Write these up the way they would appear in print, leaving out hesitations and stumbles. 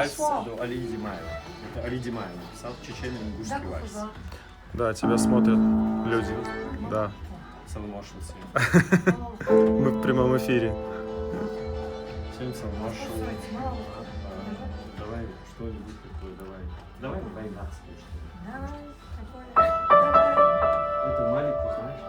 вальс до Али Димаева. Это Али Димаев написал, чеченный ингушский вальс. Да, тебя смотрят люди. Да. Саламошин Мы в прямом эфире. всем Саламошин. Давай что-нибудь такое, давай. Давай война, что ли. Это Малику, знаешь?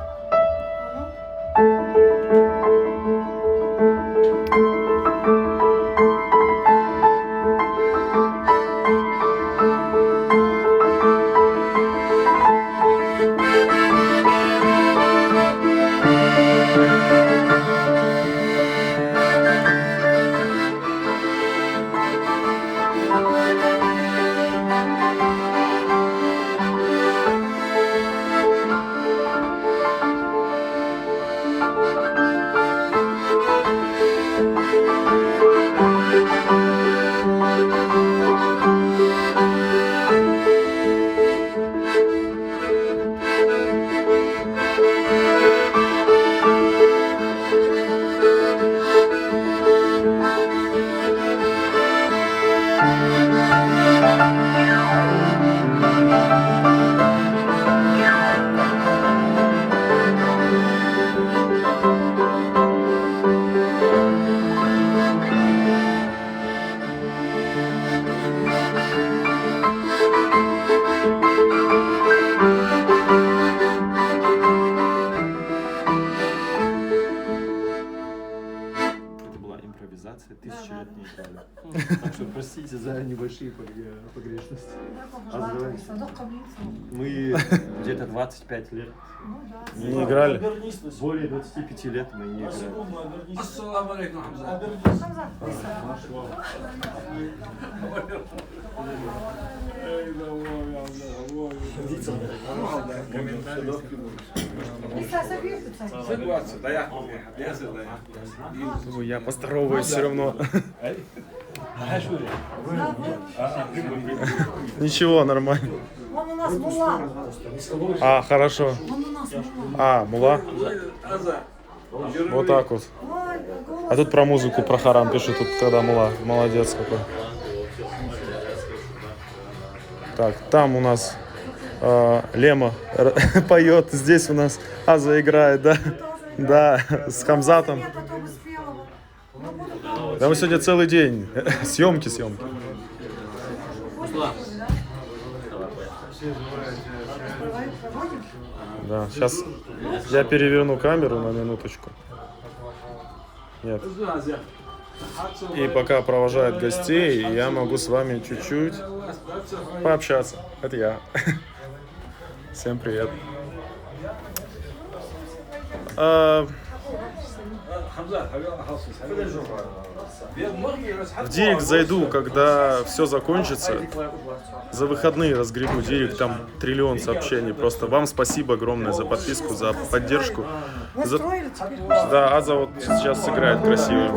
Тысячелетней играли. Так что простите за небольшие погрешности. Мы где-то 25 лет Не играли? Более 25 лет мы не играли. Ассаламу алейкум, Хамза. Я поздороваюсь все равно. Ничего, нормально. Он у нас мула. А, хорошо. Он у нас мула. А, мула. Вот так вот. А тут про музыку, про харам пишут, тут когда мула. Молодец какой. Так, там у нас Лема поет, здесь у нас Аза играет, да? Да, с Хамзатом. Да мы сегодня целый день. Съемки. Да, сейчас я переверну камеру на минуточку. Нет. И пока провожают гостей, я могу с вами чуть-чуть пообщаться. Это я. Всем привет. В директ зайду, когда все закончится. За выходные разгребу директ, там триллион сообщений. Просто вам спасибо огромное за подписку, за поддержку. Да, Аза вот сейчас сыграет красиво.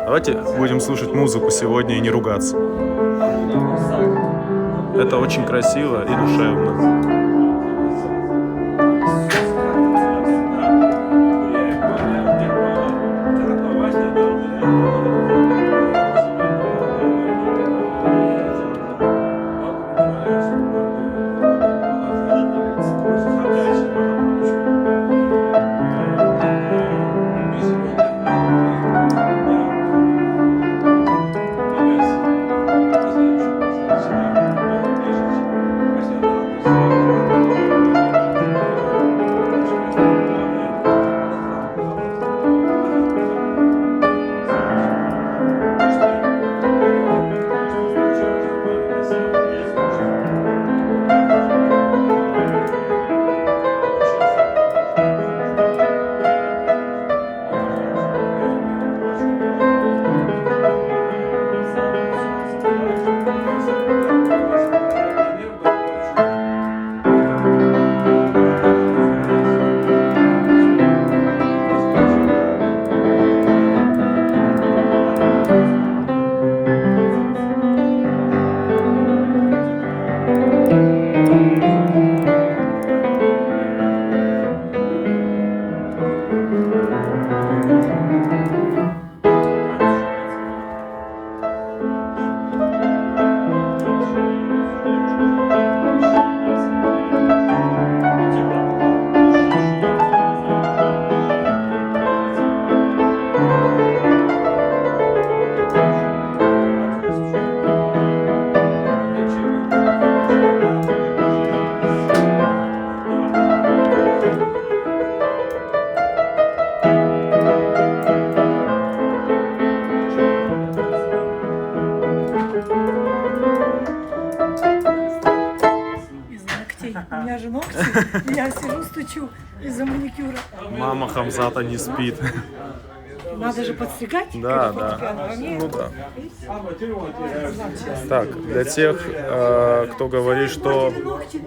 Давайте будем слушать музыку сегодня и не ругаться. Это очень красиво и душевно. меня же ногти, и я сижу, стучу из-за маникюра. Мама Хамзата не спит. Надо же подстригать. Да, как да. фортепиано. А мне Ну да. Так, для тех, кто говорит, что... ногти.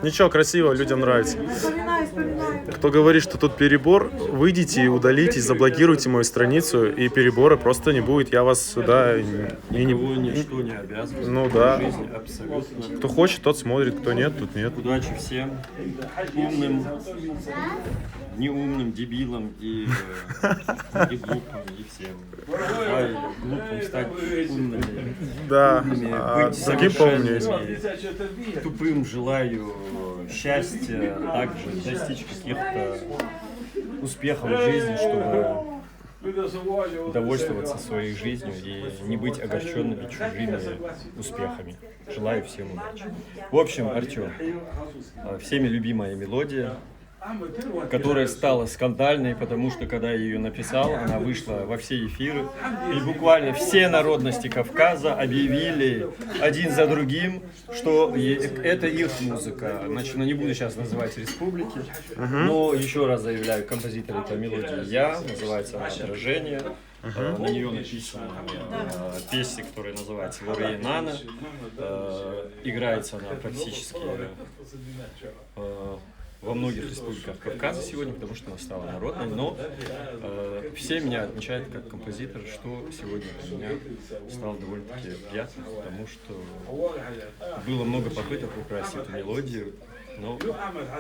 Ничего, красиво, людям нравится. Вспоминаю. Кто говорит, что тут перебор, выйдите и удалитесь, заблокируйте мою страницу, и перебора просто не будет. Я вас сюда Никого ничто не обязывает. Ну да. Жизнь абсолютно. Кто хочет, тот смотрит, кто нет, тут нет. Удачи всем. Умным, неумным, дебилам и глупым, и всем. Давай глупым стать умными. Да, Умными, а быть другим поумнее. совершенными. Тупым желаю счастья, также достичь каких-то успехов в жизни, чтобы довольствоваться своей жизнью и не быть огорченными чужими успехами. Желаю всем удачи. В общем, Артем, всеми любимая мелодия, которая стала скандальной, потому что когда я ее написал, она вышла во все эфиры, и буквально все народности Кавказа объявили один за другим, что это их музыка. Значит, не буду сейчас называть республики, но еще раз заявляю, композитор этой мелодии я, называется она «Отражение». На нее написана песня, которая называется «Ворые Нана». Играется она практически во многих республиках Кавказа сегодня, потому что она стала народной, но все меня отмечают как композитор, что сегодня для меня стало довольно-таки приятно, потому что было много попыток украсть эту мелодию, но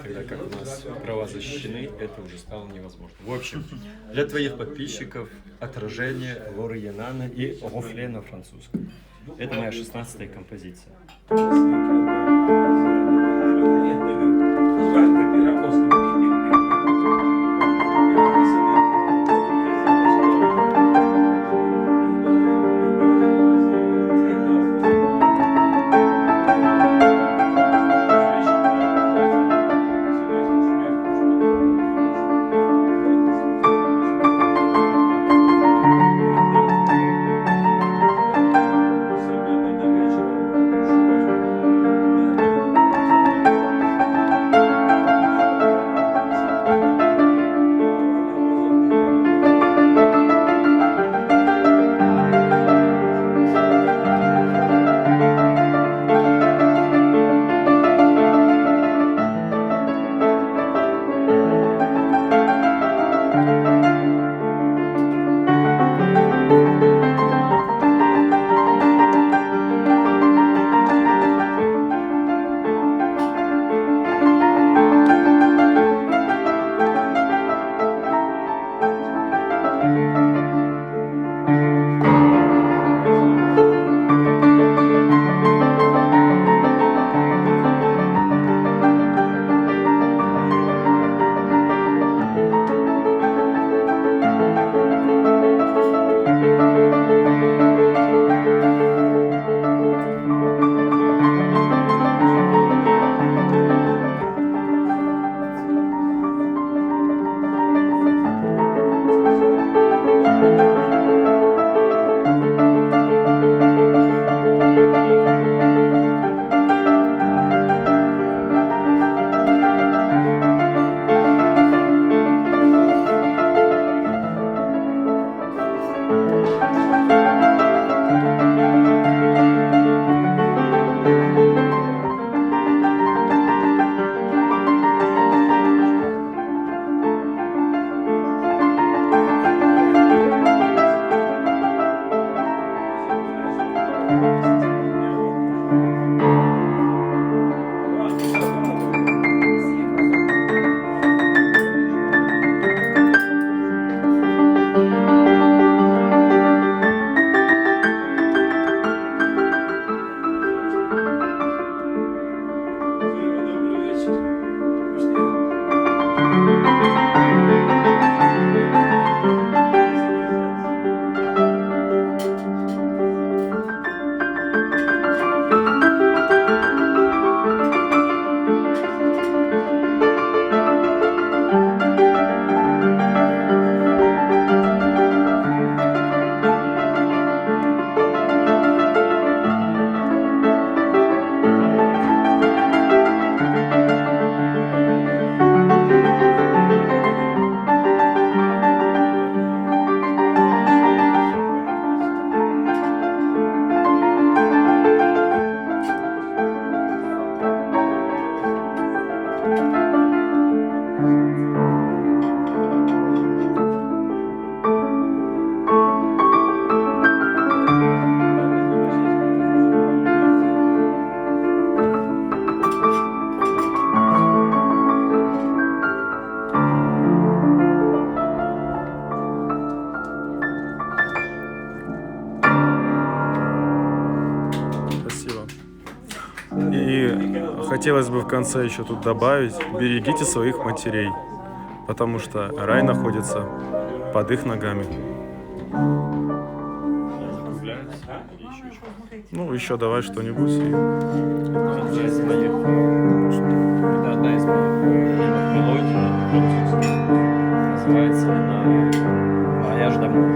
когда как у нас права защищены, это уже стало невозможно. В общем, для твоих подписчиков «Отражение», «Ворые Нана» и «Гофле» на французском. Это моя 16-я композиция. Спасибо. И хотелось бы в конце еще тут добавить, берегите своих матерей, потому что рай находится под их ногами. Ну, еще давай что-нибудь. Это одна из моих любимых мелодий. Называется она «Вояж домой».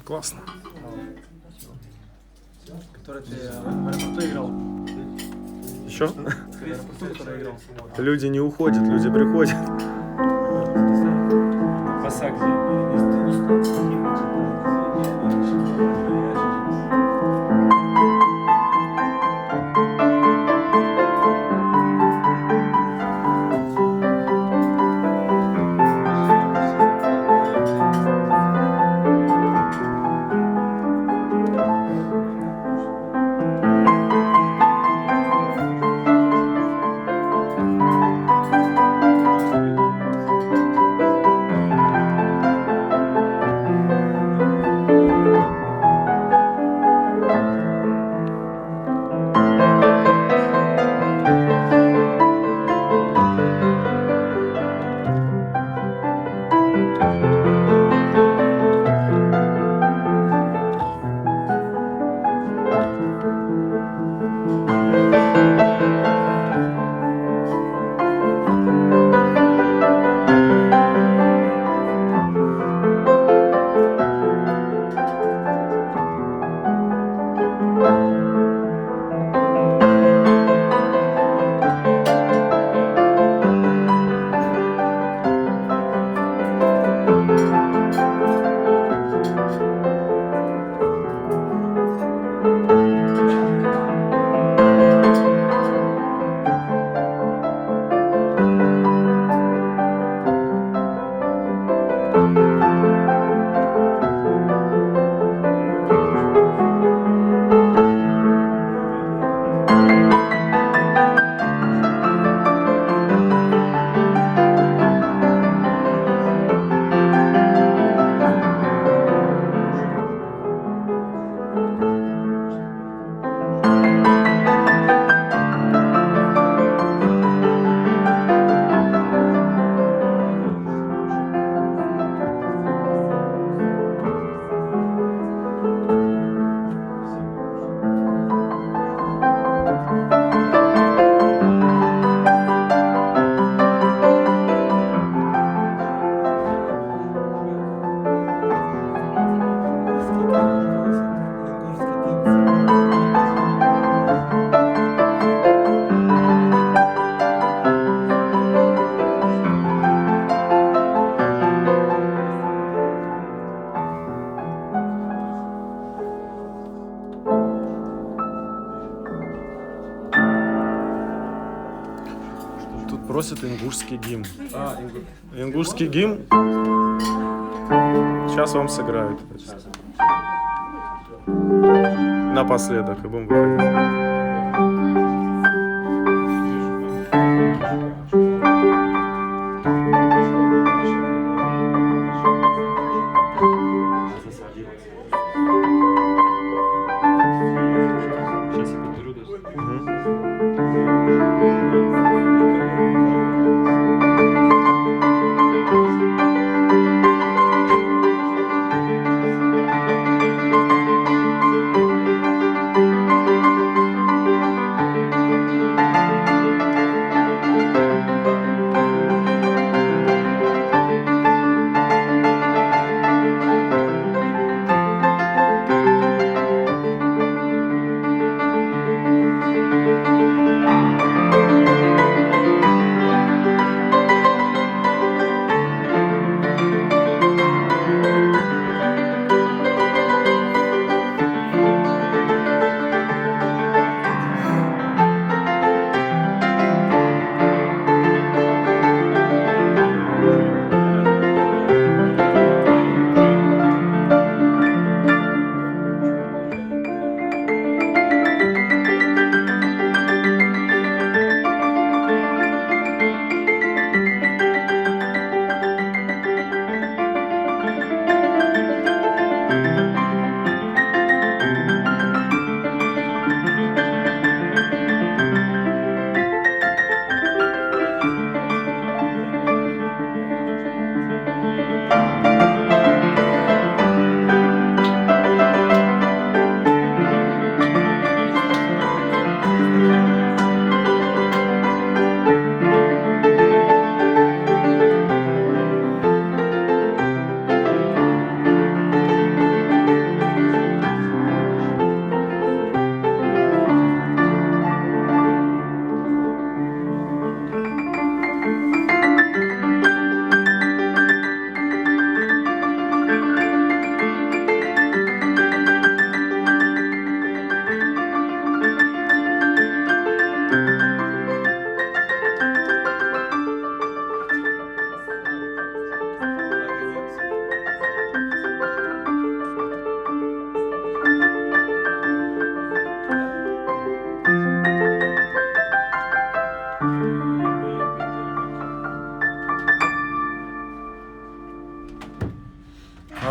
Классно. Который ты в аэропорту играл. Еще? В аэропорту, который играл. Люди не уходят, люди приходят. Пасагли. просит ингушский гимн. Ингушский гимн. Сейчас вам сыграют. Напоследок, и будем выходить. Сейчас я подберу даже.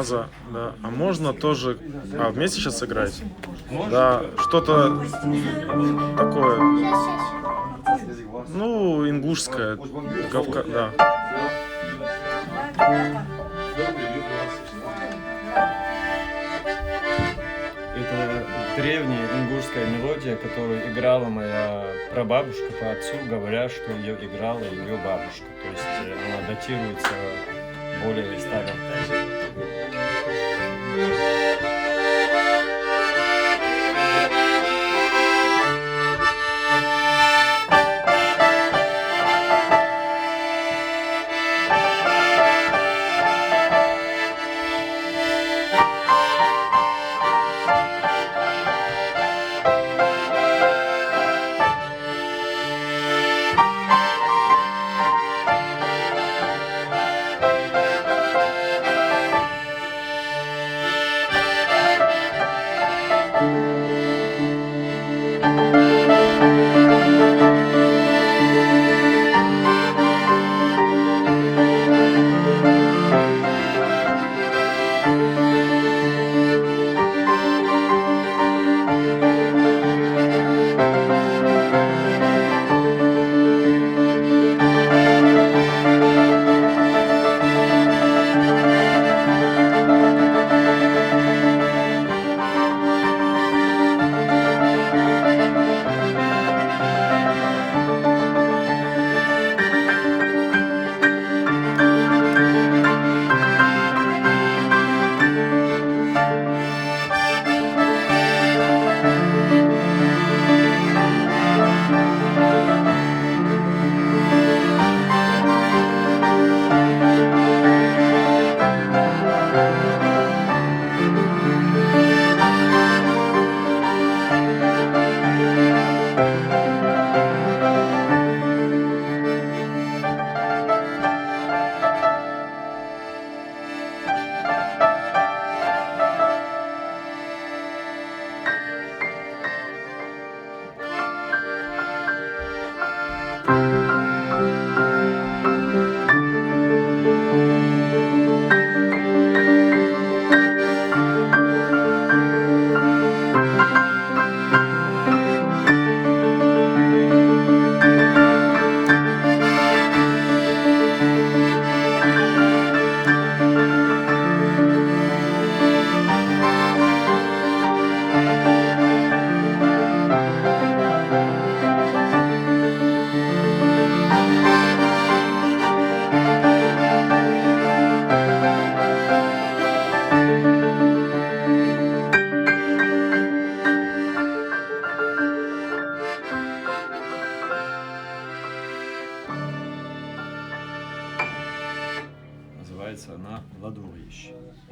Аза, да. А можно тоже... А, вместе сейчас сыграть? Да, что-то такое. Ну, ингушское. Да. Это древняя ингушская мелодия, которую играла моя прабабушка по отцу, говоря, что ее играла ее бабушка. То есть она датируется более старым.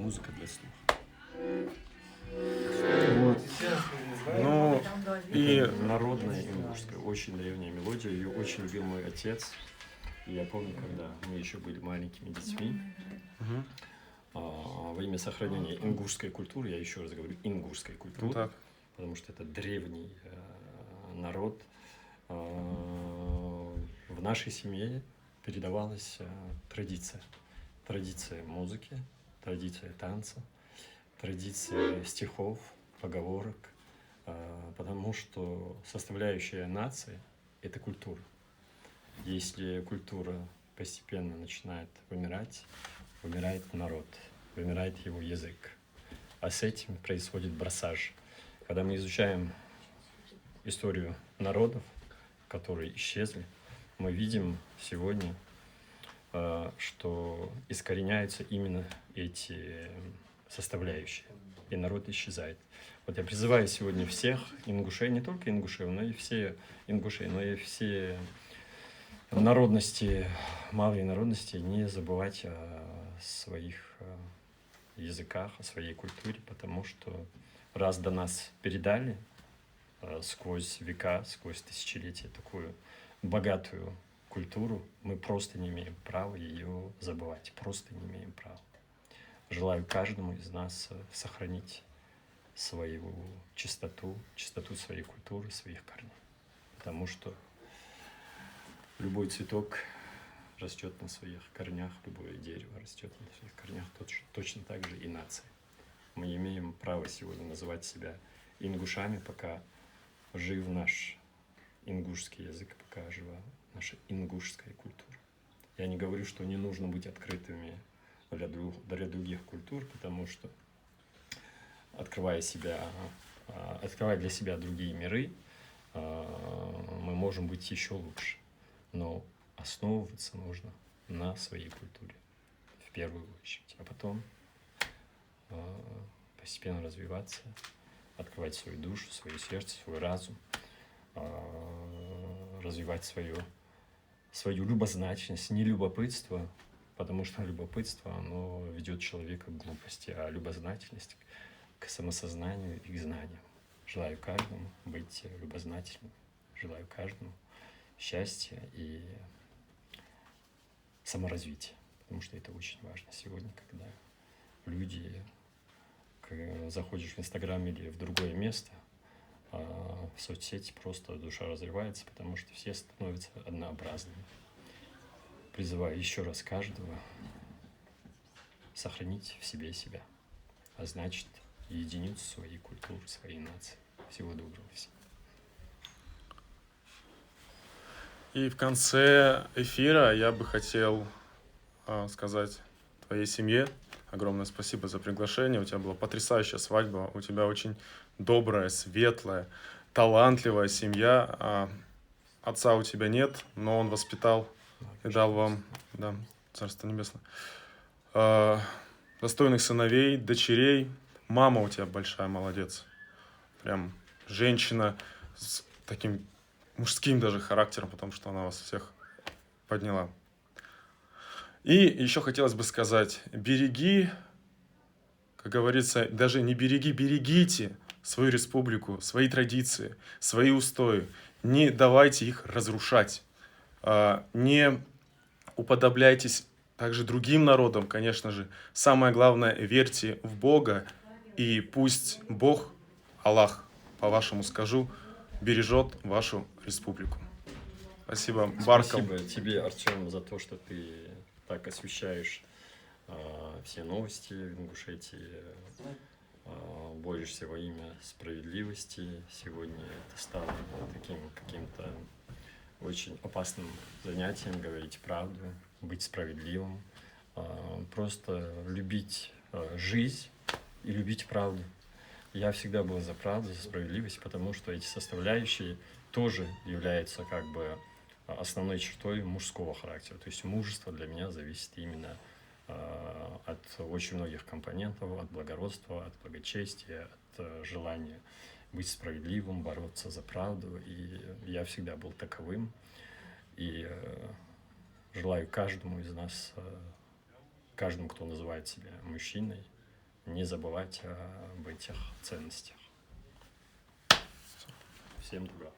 Музыка для слуха. Ну, и Это народная ингушская, очень древняя мелодия. Ее очень любил мой отец. И я помню, когда мы еще были маленькими детьми, во имя сохранения ингушской культуры, я еще раз говорю, ингушской культуры, ну, так. потому что это древний народ, в нашей семье передавалась традиция. Традиция музыки, традиция танца, традиция стихов, поговорок, потому что составляющая нации – это культура. Если культура постепенно начинает вымирать, вымирает народ, вымирает его язык. А с этим происходит брассаж. Когда мы изучаем историю народов, которые исчезли, мы видим сегодня, что искореняются именно эти составляющие, и народ исчезает. Вот я призываю сегодня всех ингушей, не только ингушей, но и все ингушей, но и все народности, малые народности, не забывать о своих языках, о своей культуре, потому что раз до нас передали сквозь века, сквозь тысячелетия такую богатую культуру, мы просто не имеем права ее забывать, просто не имеем права. Желаю каждому из нас сохранить свою чистоту, чистоту своей культуры, своих корней, потому что любой цветок растет на своих корнях, любое дерево растет на своих корнях, точно так же и нация. Мы имеем право сегодня называть себя ингушами, пока жив наш ингушский язык, пока жива наша ингушская культура. Я не говорю, что не нужно быть открытыми для других культур, потому что, открывая для себя другие миры, мы можем быть еще лучше. Но основываться нужно на своей культуре в первую очередь, а потом постепенно развиваться, открывать свою душу, свое сердце, свой разум, развивать свою любознательность, не любопытство, потому что любопытство, оно ведет человека к глупости, а любознательность к самосознанию и к знаниям. Желаю каждому быть любознательным, желаю каждому счастья и саморазвития, потому что это очень важно сегодня, когда люди, заходишь в Инстаграм или в другое место, в соцсети, просто душа разрывается, потому что все становятся однообразными. Призываю еще раз каждого сохранить в себе себя, а значит, единицу своей культуры, своей нации. Всего доброго всем. И в конце эфира я бы хотел сказать твоей семье огромное спасибо за приглашение. У тебя была потрясающая свадьба, у тебя очень добрая, светлая, талантливая семья. Отца у тебя нет, но он воспитал и дал вам, да, Царство Небесное, достойных сыновей, дочерей. Мама у тебя большая молодец. Прям женщина с таким мужским даже характером, потому что она вас всех подняла. И еще хотелось бы сказать, береги, как говорится, даже не береги, берегите свою республику, свои традиции, свои устои. Не давайте их разрушать. Не уподобляйтесь также другим народам, конечно же. Самое главное, верьте в Бога, и пусть Бог, Аллах, по-вашему скажу, бережет вашу республику. Спасибо, Баркал. Спасибо тебе, Артем, за то, что ты так освещаешь все новости в Ингушетии, борешься во имя справедливости. Сегодня это стало таким каким-то очень опасным занятием, говорить правду, быть справедливым, просто любить жизнь и любить правду. Я всегда был за правду, за справедливость, потому что эти составляющие тоже являются как бы основной чертой мужского характера. То есть мужество для меня зависит именно от очень многих компонентов, от благородства, от благочестия, от желания быть справедливым, бороться за правду. И я всегда был таковым. И желаю каждому из нас, каждому, кто называет себя мужчиной, не забывать об этих ценностях. Всем добра.